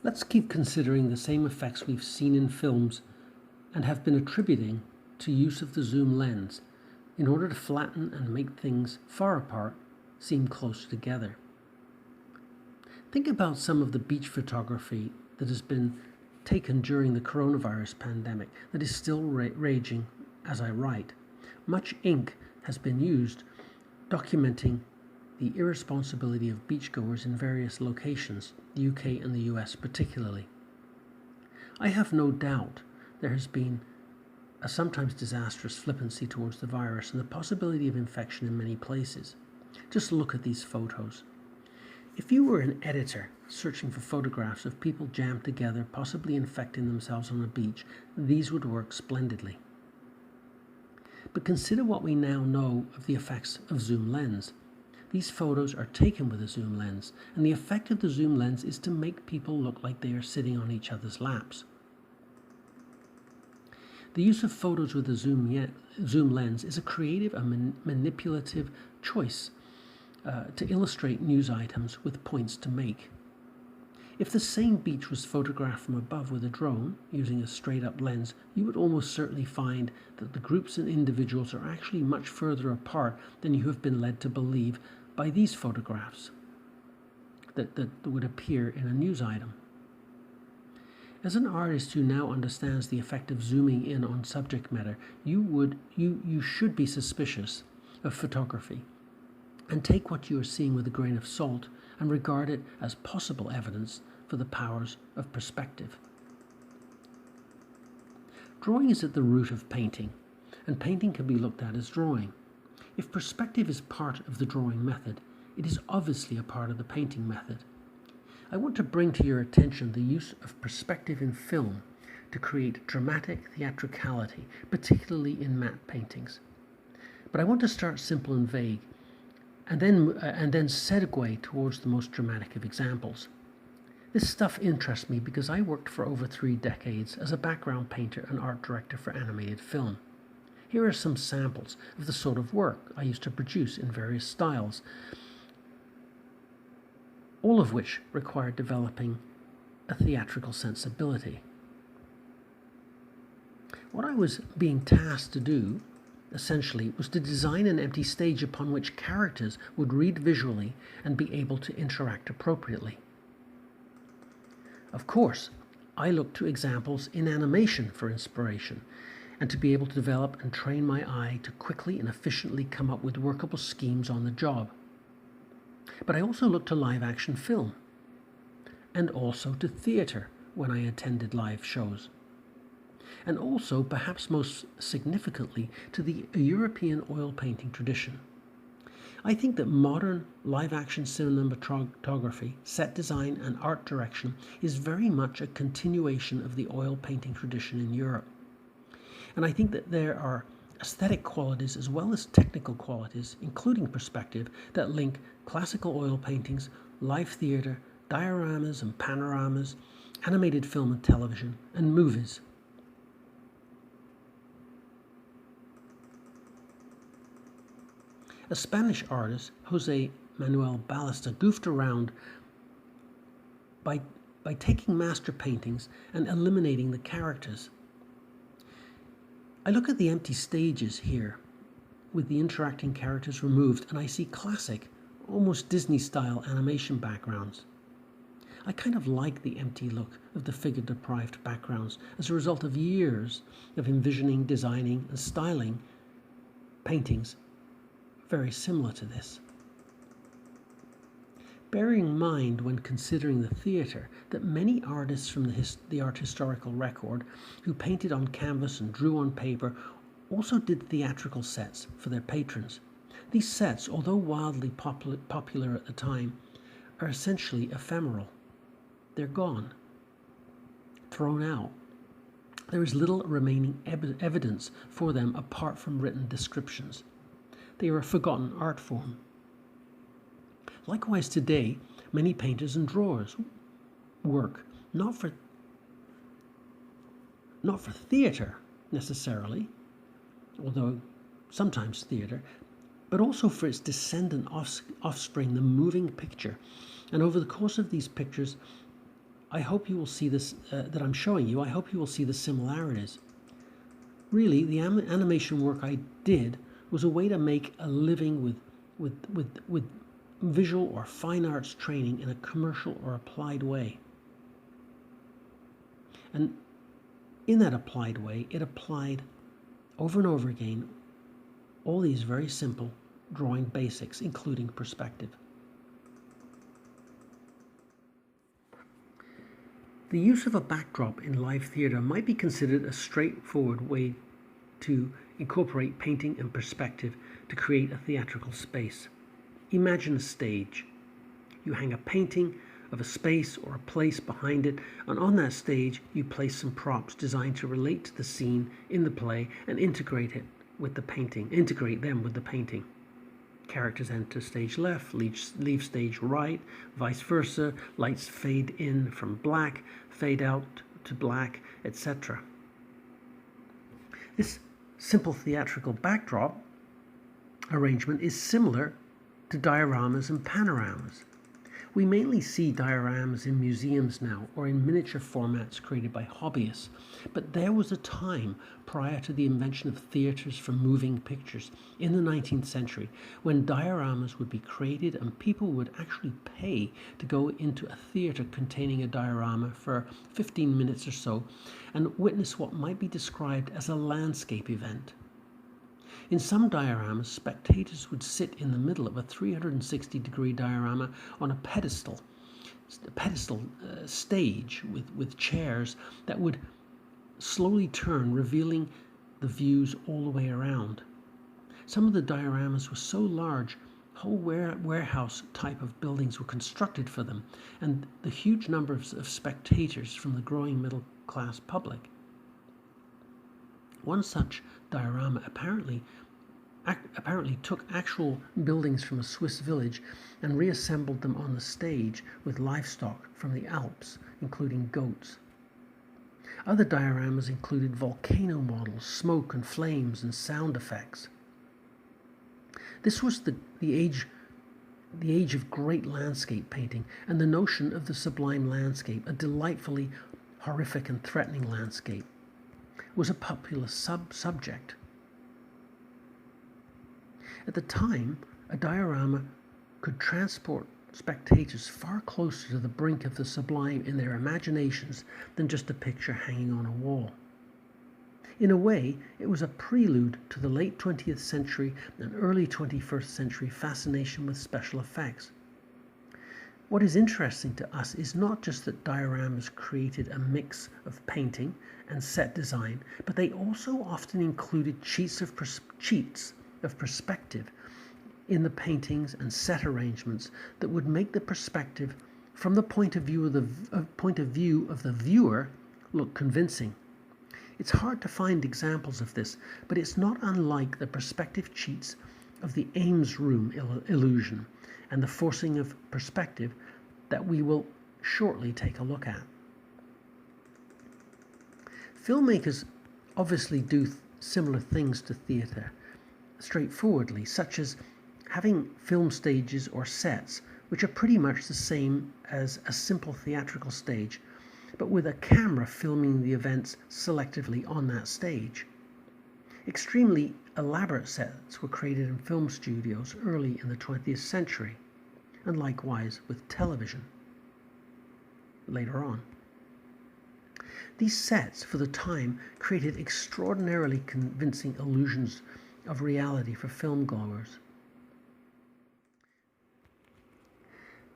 Let's keep considering the same effects we've seen in films and have been attributing to use of the zoom lens in order to flatten and make things far apart seem closer together. Think about some of the beach photography that has been taken during the coronavirus pandemic that is still raging as I write. Much ink has been used documenting the irresponsibility of beachgoers in various locations, the UK and the US particularly. I have no doubt there has been a sometimes disastrous flippancy towards the virus and the possibility of infection in many places. Just look at these photos. If you were an editor searching for photographs of people jammed together, possibly infecting themselves on a beach, these would work splendidly. But consider what we now know of the effects of zoom lens. These photos are taken with a zoom lens, and the effect of the zoom lens is to make people look like they are sitting on each other's laps. The use of photos with a zoom lens is a creative and manipulative choice to illustrate news items with points to make. If the same beach was photographed from above with a drone, using a straight-up lens, you would almost certainly find that the groups and individuals are actually much further apart than you have been led to believe by these photographs that would appear in a news item. As an artist who now understands the effect of zooming in on subject matter, you should be suspicious of photography and take what you are seeing with a grain of salt and regard it as possible evidence for the powers of perspective. Drawing is at the root of painting, and painting can be looked at as drawing. If perspective is part of the drawing method, it is obviously a part of the painting method. I want to bring to your attention the use of perspective in film to create dramatic theatricality, particularly in matte paintings. But I want to start simple and vague, and then segue towards the most dramatic of examples. This stuff interests me because I worked for over 3 decades as a background painter and art director for animated film. Here are some samples of the sort of work I used to produce in various styles, all of which required developing a theatrical sensibility. What I was being tasked to do essentially was to design an empty stage upon which characters would read visually and be able to interact appropriately. Of course, I looked to examples in animation for inspiration and to be able to develop and train my eye to quickly and efficiently come up with workable schemes on the job. But I also looked to live action film and also to theatre when I attended live shows. And also, perhaps most significantly, to the European oil painting tradition. I think that modern live-action cinematography, set design, and art direction is very much a continuation of the oil painting tradition in Europe. And I think that there are aesthetic qualities as well as technical qualities, including perspective, that link classical oil paintings, live theatre, dioramas and panoramas, animated film and television, and movies. A Spanish artist, José Manuel Ballester, goofed around by taking master paintings and eliminating the characters. I look at the empty stages here with the interacting characters removed, and I see classic, almost Disney-style animation backgrounds. I kind of like the empty look of the figure-deprived backgrounds as a result of years of envisioning, designing, and styling paintings very similar to this. Bearing in mind when considering the theatre that many artists from the art historical record who painted on canvas and drew on paper also did theatrical sets for their patrons. These sets, although wildly popular at the time, are essentially ephemeral. They're gone, thrown out. There is little remaining evidence for them apart from written descriptions. They are a forgotten art form. Likewise today, many painters and drawers work not for theatre necessarily, although sometimes theatre, but also for its descendant offspring, the moving picture. And over the course of these pictures, I hope you will see this, that I'm showing you, I hope you will see the similarities. Really, the animation work I did was a way to make a living with visual or fine arts training in a commercial or applied way. And in that applied way, it applied over and over again all these very simple drawing basics, including perspective. The use of a backdrop in live theatre might be considered a straightforward way to incorporate painting and perspective to create a theatrical space. Imagine a stage. You hang a painting of a space or a place behind it, and on that stage you place some props designed to relate to the scene in the play and integrate them with the painting. Characters enter stage left, leave stage right, vice versa, lights fade in from black, fade out to black, etc. This simple theatrical backdrop arrangement is similar to dioramas and panoramas. We mainly see dioramas in museums now or in miniature formats created by hobbyists, but there was a time prior to the invention of theatres for moving pictures in the 19th century when dioramas would be created and people would actually pay to go into a theatre containing a diorama for 15 minutes or so and witness what might be described as a landscape event. In some dioramas, spectators would sit in the middle of a 360-degree diorama on a pedestal stage with chairs that would slowly turn, revealing the views all the way around. Some of the dioramas were so large, whole warehouse type of buildings were constructed for them, and the huge numbers of spectators from the growing middle-class public. One such diorama apparently took actual buildings from a Swiss village and reassembled them on the stage with livestock from the Alps, including goats. Other dioramas included volcano models, smoke and flames, and sound effects. This was the age of great landscape painting and the notion of the sublime landscape, a delightfully horrific and threatening landscape, was a popular subject. At the time, a diorama could transport spectators far closer to the brink of the sublime in their imaginations than just a picture hanging on a wall. In a way, it was a prelude to the late 20th century and early 21st century fascination with special effects. What is interesting to us is not just that dioramas created a mix of painting and set design, but they also often included cheats of perspective in the paintings and set arrangements that would make the perspective from the point of view of the viewer look convincing. It's hard to find examples of this, but it's not unlike the perspective cheats of the Ames room illusion and the forcing of perspective that we will shortly take a look at. Filmmakers obviously do similar things to theatre straightforwardly, such as having film stages or sets which are pretty much the same as a simple theatrical stage, but with a camera filming the events selectively on that stage. Extremely elaborate sets were created in film studios early in the 20th century, and likewise with television later on. These sets, for the time, created extraordinarily convincing illusions of reality for film goers.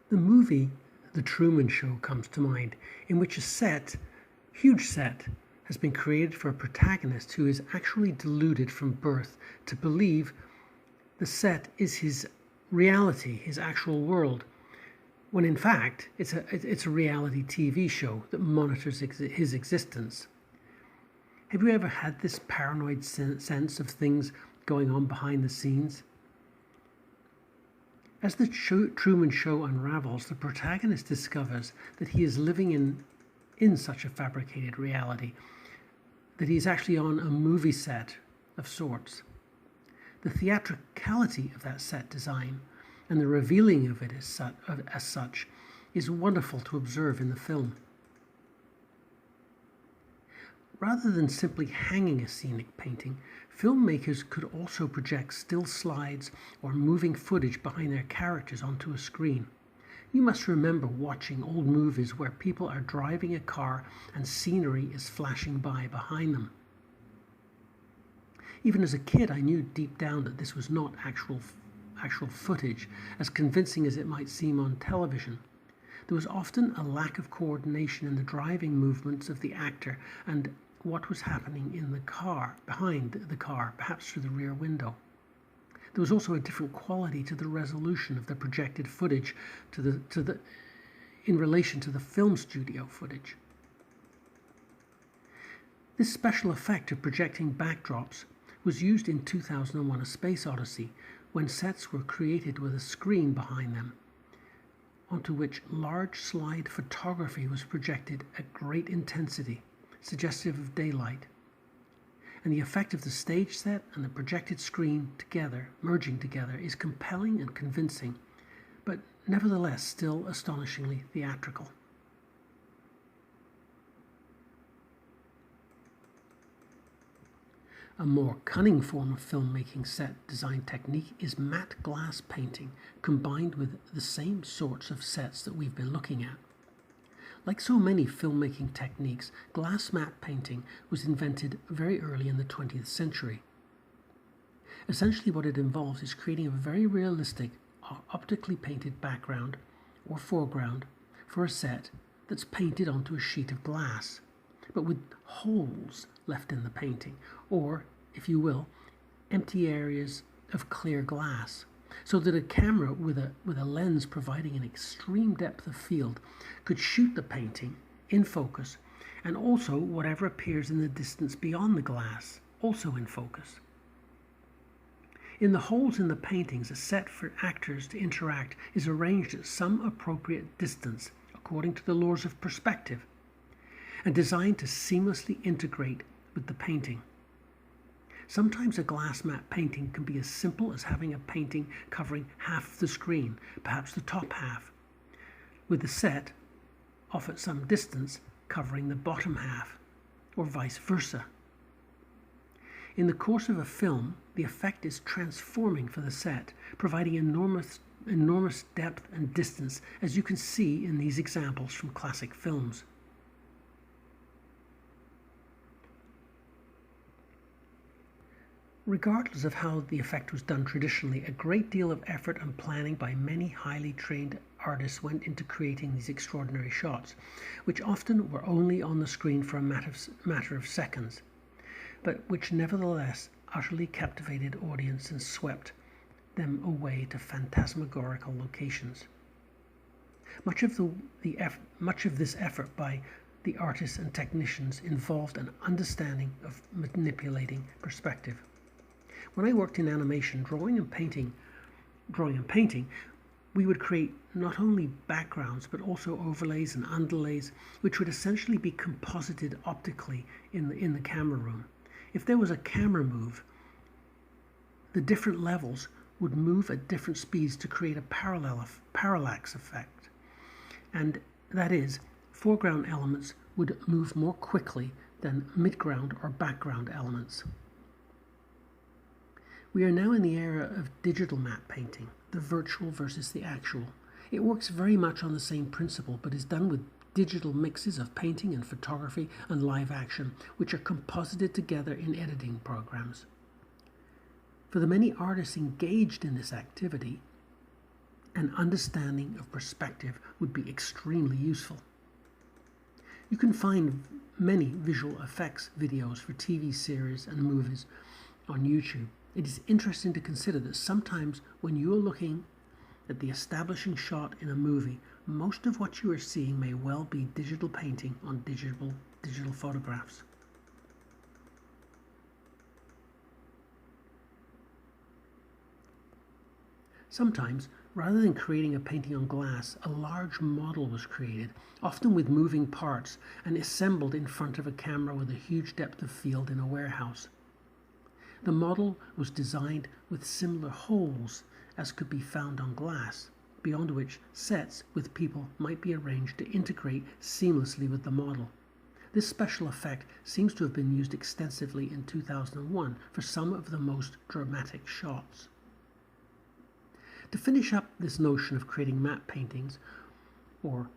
The movie The Truman Show comes to mind, in which a huge set, has been created for a protagonist who is actually deluded from birth to believe the set is his reality, his actual world, when in fact it's a reality TV show that monitors his existence. Have you ever had this paranoid sense of things going on behind the scenes? As the Truman Show unravels, the protagonist discovers that he is living in such a fabricated reality, that he is actually on a movie set of sorts. The theatricality of that set design and the revealing of it as such is wonderful to observe in the film. Rather than simply hanging a scenic painting, filmmakers could also project still slides or moving footage behind their characters onto a screen. You must remember watching old movies where people are driving a car and scenery is flashing by behind them. Even as a kid, I knew deep down that this was not actual footage, as convincing as it might seem on television. There was often a lack of coordination in the driving movements of the actor and what was happening in the car, behind the car, perhaps through the rear window. There was also a different quality to the resolution of the projected footage in relation to the film studio footage. This special effect of projecting backdrops was used in 2001: A Space Odyssey, when sets were created with a screen behind them, onto which large slide photography was projected at great intensity, suggestive of daylight. And the effect of the stage set and the projected screen together, merging together, is compelling and convincing, but nevertheless still astonishingly theatrical. A more cunning form of filmmaking set design technique is matte glass painting, combined with the same sorts of sets that we've been looking at. Like so many filmmaking techniques, glass matte painting was invented very early in the 20th century. Essentially what it involves is creating a very realistic, optically painted background or foreground for a set that's painted onto a sheet of glass, but with holes left in the painting, or, if you will, empty areas of clear glass, so that a camera with a lens providing an extreme depth of field could shoot the painting in focus, and also whatever appears in the distance beyond the glass, also in focus. In the holes in the paintings, a set for actors to interact is arranged at some appropriate distance according to the laws of perspective, and designed to seamlessly integrate with the painting. Sometimes a glass matte painting can be as simple as having a painting covering half the screen, perhaps the top half, with the set off at some distance covering the bottom half, or vice versa. In the course of a film, the effect is transforming for the set, providing enormous depth and distance, as you can see in these examples from classic films. Regardless of how the effect was done traditionally, a great deal of effort and planning by many highly trained artists went into creating these extraordinary shots, which often were only on the screen for a matter of seconds, but which nevertheless utterly captivated audience and swept them away to phantasmagorical locations. Much of this effort by the artists and technicians involved an understanding of manipulating perspective. When I worked in animation, drawing and painting, we would create not only backgrounds but also overlays and underlays, which would essentially be composited optically in the camera room. If there was a camera move, the different levels would move at different speeds to create a parallax effect, and that is, foreground elements would move more quickly than midground or background elements. We are now in the era of digital matte painting, the virtual versus the actual. It works very much on the same principle, but is done with digital mixes of painting and photography and live action, which are composited together in editing programs. For the many artists engaged in this activity, an understanding of perspective would be extremely useful. You can find many visual effects videos for TV series and movies on YouTube. It is interesting to consider that sometimes when you are looking at the establishing shot in a movie, most of what you are seeing may well be digital painting on digital photographs. Sometimes, rather than creating a painting on glass, a large model was created, often with moving parts, and assembled in front of a camera with a huge depth of field in a warehouse. The model was designed with similar holes as could be found on glass, beyond which sets with people might be arranged to integrate seamlessly with the model. This special effect seems to have been used extensively in 2001 for some of the most dramatic shots. To finish up this notion of creating matte paintings or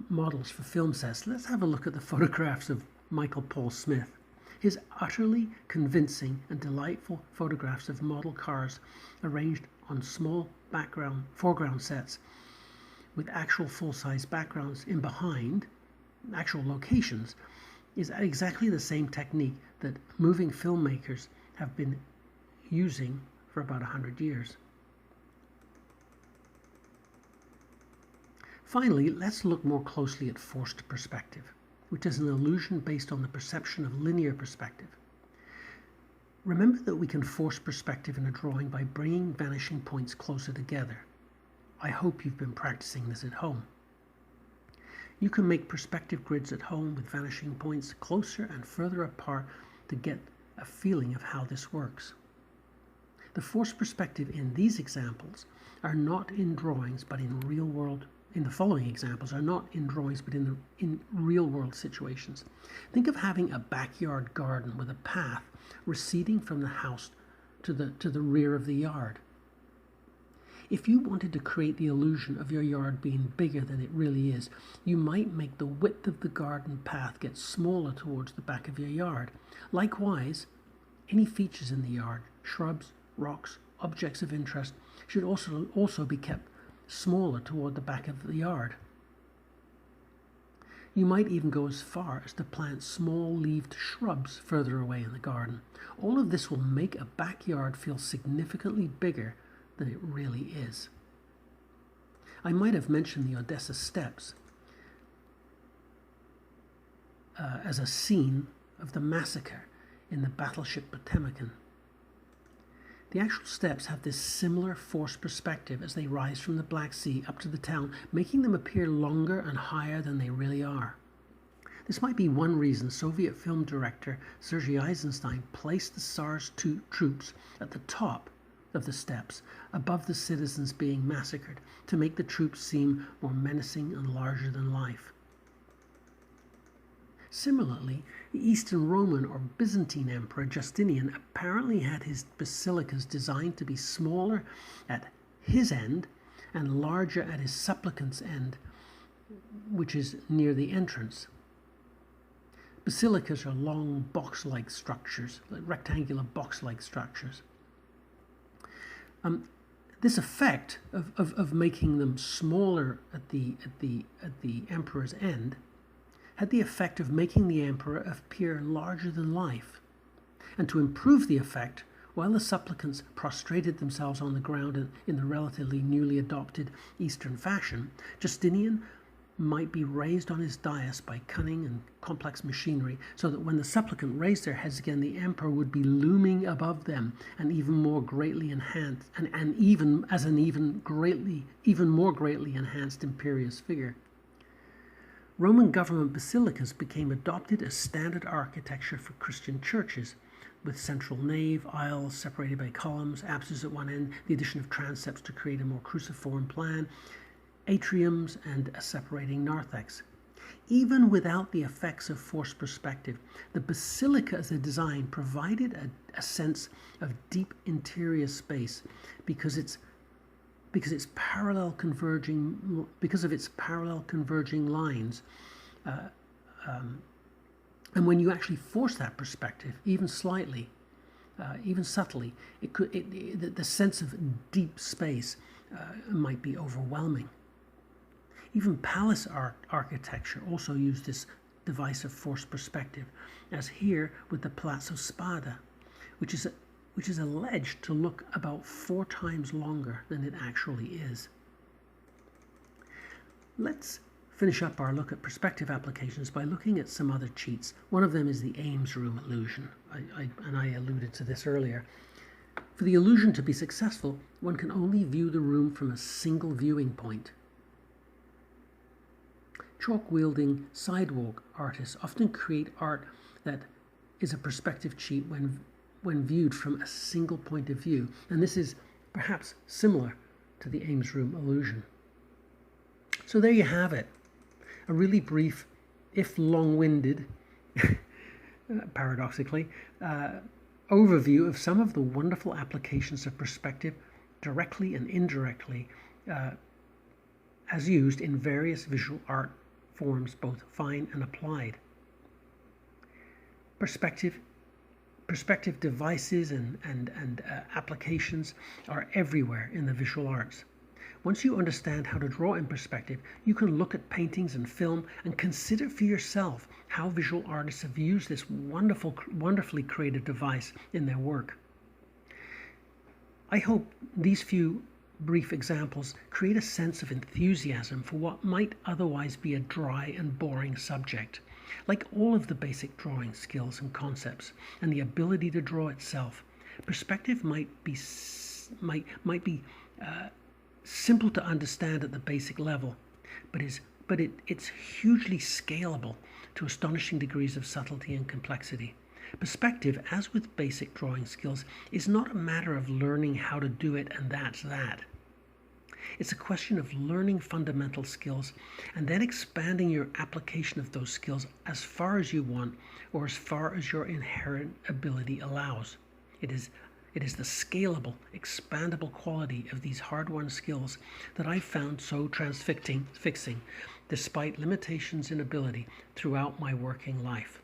models for film sets, let's have a look at the photographs of Michael Paul Smith. His utterly convincing and delightful photographs of model cars arranged on small foreground sets with actual full-size backgrounds in behind, actual locations, is exactly the same technique that moving filmmakers have been using for about 100 years. Finally, let's look more closely at forced perspective, which is an illusion based on the perception of linear perspective. Remember that we can force perspective in a drawing by bringing vanishing points closer together. I hope you've been practicing this at home. You can make perspective grids at home with vanishing points closer and further apart to get a feeling of how this works. The forced perspective in these examples are not in drawings but in real world. In the following examples are not in drawings but in real world situations. Think of having a backyard garden with a path receding from the house to the rear of the yard. If you wanted to create the illusion of your yard being bigger than it really is, you might make the width of the garden path get smaller towards the back of your yard. Likewise, any features in the yard, shrubs, rocks, objects of interest, should also be kept smaller toward the back of the yard. You might even go as far as to plant small-leaved shrubs further away in the garden. All of this will make a backyard feel significantly bigger than it really is. I might have mentioned the Odessa Steps as a scene of the massacre in the battleship Potemkin. The actual steps have this similar forced perspective as they rise from the Black Sea up to the town, making them appear longer and higher than they really are. This might be one reason Soviet film director Sergei Eisenstein placed the Tsar's troops at the top of the steps, above the citizens being massacred, to make the troops seem more menacing and larger than life. Similarly, the Eastern Roman or Byzantine Emperor Justinian apparently had his basilicas designed to be smaller at his end and larger at his supplicant's end, which is near the entrance. Basilicas are long box-like structures, like rectangular box-like structures. This effect of making them smaller at the emperor's end had the effect of making the emperor appear larger than life. And to improve the effect, while the supplicants prostrated themselves on the ground in the relatively newly adopted Eastern fashion, Justinian might be raised on his dais by cunning and complex machinery, so that when the supplicant raised their heads again, the emperor would be looming above them and even more greatly enhanced, and even as an even more greatly enhanced imperious figure. Roman government basilicas became adopted as standard architecture for Christian churches, with central nave, aisles separated by columns, apses at one end, the addition of transepts to create a more cruciform plan, atriums, and a separating narthex. Even without the effects of forced perspective, the basilica as a design provided a sense of deep interior space because of its parallel converging lines, and when you actually force that perspective, even slightly, even subtly, the sense of deep space might be overwhelming. Even palace architecture also used this device of forced perspective, as here with the Palazzo Spada, which is alleged to look about 4 times longer than it actually is. Let's finish up our look at perspective applications by looking at some other cheats. One of them is the Ames room illusion, and I alluded to this earlier. For the illusion to be successful, one can only view the room from a single viewing point. Chalk-wielding sidewalk artists often create art that is a perspective cheat when viewed from a single point of view, and this is perhaps similar to the Ames room illusion. So there you have it, a really brief, if long-winded, paradoxically, overview of some of the wonderful applications of perspective directly and indirectly as used in various visual art forms, both fine and applied. Perspective devices and applications are everywhere in the visual arts. Once you understand how to draw in perspective, you can look at paintings and film and consider for yourself how visual artists have used this wonderfully creative device in their work. I hope these few brief examples create a sense of enthusiasm for what might otherwise be a dry and boring subject. Like all of the basic drawing skills and concepts and the ability to draw itself, perspective might be simple to understand at the basic level, but it's hugely scalable to astonishing degrees of subtlety and complexity. Perspective, as with basic drawing skills, is not a matter of learning how to do it and that's that. It's a question of learning fundamental skills and then expanding your application of those skills as far as you want or as far as your inherent ability allows. It is the scalable, expandable quality of these hard-won skills that I've found so transfixing despite limitations in ability throughout my working life.